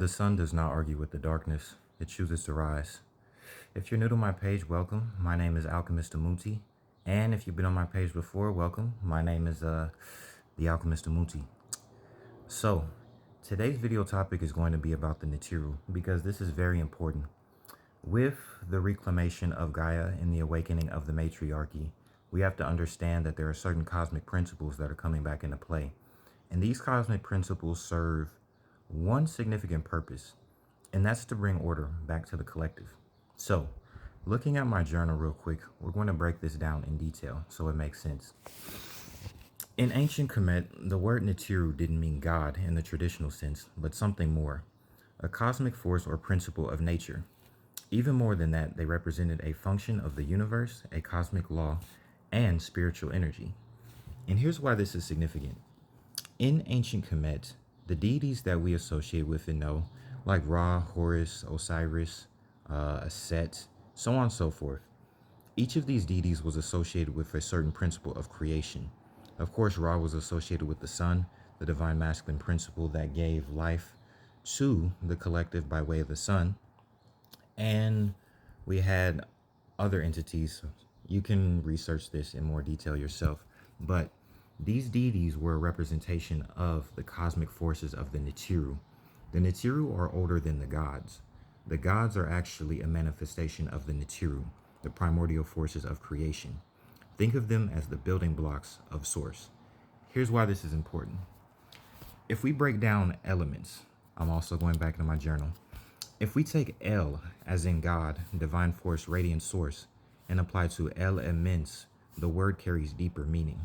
The sun does not argue with the darkness, it chooses to rise. If you're new to my page, welcome. My name is Alchemist Amunti. And if you've been on my page before, welcome. My name is the Alchemist Amunti. So, today's video topic is going to be about the Neteru, because this is very important. With the reclamation of Gaia and the awakening of the matriarchy, we have to understand that there are certain cosmic principles that are coming back into play. And these cosmic principles serve one significant purpose, and that's to bring order back to the collective. So, looking at my journal real quick, we're going to break this down in detail so it makes sense. In ancient Kemet, the word Neteru didn't mean God in the traditional sense, but something more, a cosmic force or principle of nature. Even more than that, they represented a function of the universe, a cosmic law, and spiritual energy. And here's why this is significant. In ancient Kemet, the deities that we associate with and know, like Ra, Horus, Osiris, Set, so on and so forth, each of these deities was associated with a certain principle of creation. Of course, Ra was associated with the sun, the divine masculine principle that gave life to the collective by way of the sun. And we had other entities. You can research this in more detail yourself. But these deities were a representation of the cosmic forces of the Neteru. The Neteru are older than the gods. The gods are actually a manifestation of the Neteru, the primordial forces of creation. Think of them as the building blocks of Source. Here's why this is important. If we break down elements, I'm also going back into my journal. If we take El, as in God, divine force, radiant source, and apply to elements, the word carries deeper meaning.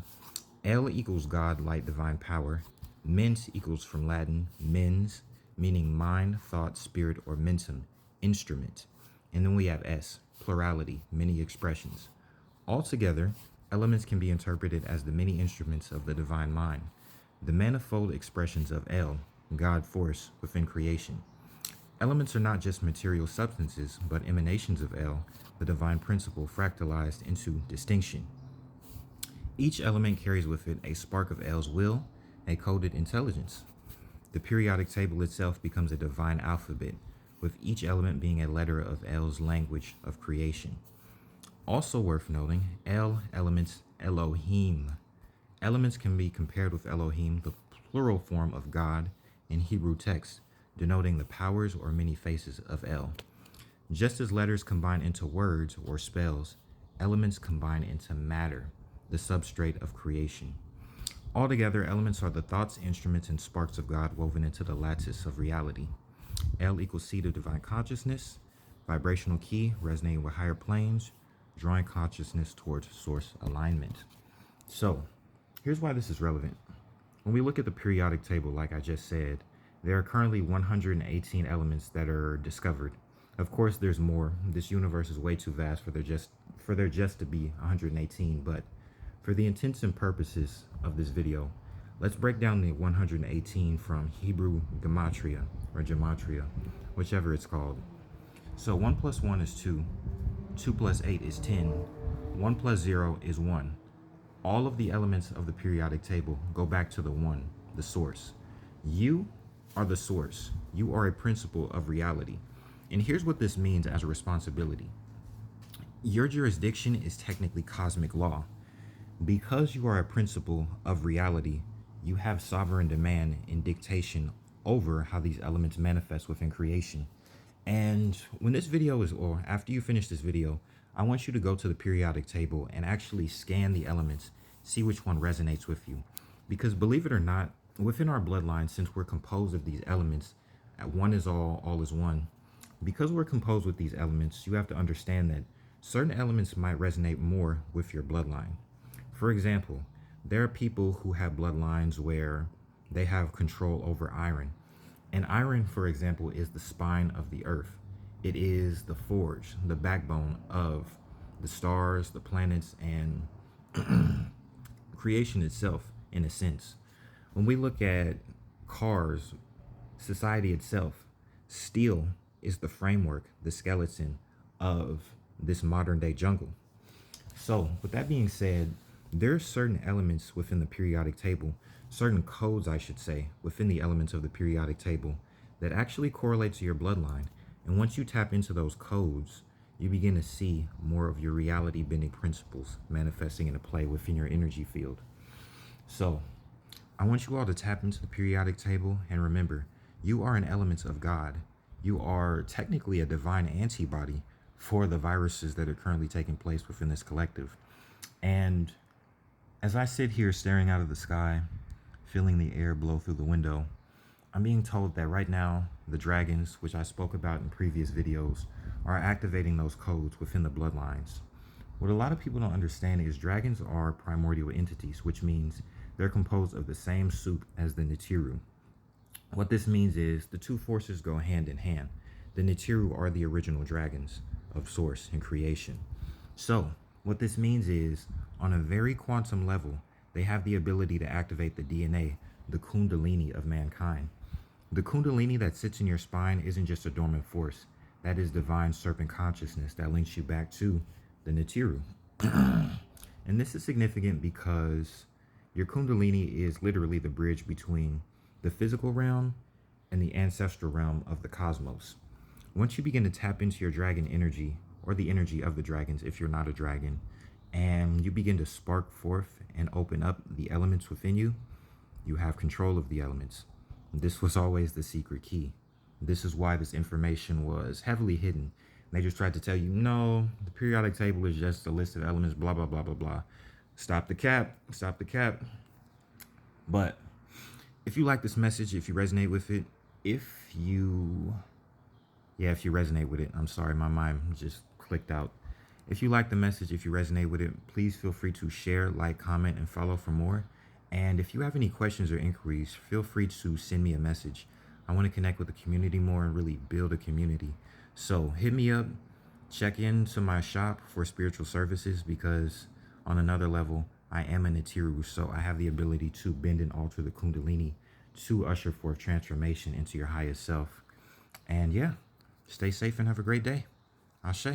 El equals God, light, divine power. Mens equals from Latin, mens, meaning mind, thought, spirit, or mentum, instrument. And then we have S, plurality, many expressions. Altogether, elements can be interpreted as the many instruments of the divine mind, the manifold expressions of El, God force, within creation. Elements are not just material substances, but emanations of El, the divine principle fractalized into distinction. Each element carries with it a spark of El's will, a coded intelligence. The periodic table itself becomes a divine alphabet, with each element being a letter of El's language of creation. Also worth noting, El elements Elohim. Elements can be compared with Elohim, the plural form of God in Hebrew text, denoting the powers or many faces of El. Just as letters combine into words or spells, elements combine into matter, the substrate of creation. Altogether, elements are the thoughts, instruments, and sparks of God woven into the lattice of reality. El equals seed of divine consciousness, vibrational key resonating with higher planes, drawing consciousness towards source alignment. So, here's why this is relevant. When we look at the periodic table, like I just said, there are currently 118 elements that are discovered. Of course, there's more. This universe is way too vast for there just to be 118, but for the intents and purposes of this video, let's break down the 118 from Hebrew gematria, or gematria, whichever it's called. So 1 plus 1 is 2, 2 plus 8 is 10, 1 plus 0 is 1. All of the elements of the periodic table go back to the one, the source. You are the source. You are a principle of reality. And here's what this means as a responsibility. Your jurisdiction is technically cosmic law. Because you are a principle of reality, you have sovereign demand and dictation over how these elements manifest within creation. And when this video is, or after you finish this video, I want you to go to the periodic table and actually scan the elements, see which one resonates with you. Because believe it or not, within our bloodline, since we're composed of these elements, one is all is one. Because we're composed with these elements, you have to understand that certain elements might resonate more with your bloodline. For example, there are people who have bloodlines where they have control over iron. And iron, for example, is the spine of the earth. It is the forge, the backbone of the stars, the planets, and creation itself, in a sense. When we look at cars, society itself, steel is the framework, the skeleton of this modern day jungle. So with that being said, there are certain elements within the periodic table, certain codes, I should say, within the elements of the periodic table that actually correlate to your bloodline. And once you tap into those codes, you begin to see more of your reality bending principles manifesting into play within your energy field. So, I want you all to tap into the periodic table and remember, you are an element of God. You are technically a divine antibody for the viruses that are currently taking place within this collective. And as I sit here staring out of the sky, feeling the air blow through the window, I'm being told that right now, the dragons, which I spoke about in previous videos, are activating those codes within the bloodlines. What a lot of people don't understand is dragons are primordial entities, which means they're composed of the same soup as the Neteru. What this means is the two forces go hand in hand. The Neteru are the original dragons of source and creation. So, what this means is, on a very quantum level, they have the ability to activate the DNA, the Kundalini of mankind. The Kundalini that sits in your spine isn't just a dormant force. That is divine serpent consciousness that links you back to the Neteru. And this is significant because your Kundalini is literally the bridge between the physical realm and the ancestral realm of the cosmos. Once you begin to tap into your dragon energy, or the energy of the dragons if you're not a dragon, and you begin to spark forth and open up the elements within you, you have control of the elements. This was always the secret key. This is why this information was heavily hidden. They just tried to tell you, no, the periodic table is just a list of elements, blah, blah, blah, blah, blah. Stop the cap, stop the cap. But if you like this message, if you resonate with it, if you resonate with it, I'm sorry, my mind just clicked out. If you like the message, if you resonate with it, please feel free to share, like, comment, and follow for more. And if you have any questions or inquiries, feel free to send me a message. I want to connect with the community more and really build a community. So hit me up, check into my shop for spiritual services, because on another level, I am a Neteru, so I have the ability to bend and alter the Kundalini to usher forth transformation into your highest self. And yeah, stay safe and have a great day. Ashe.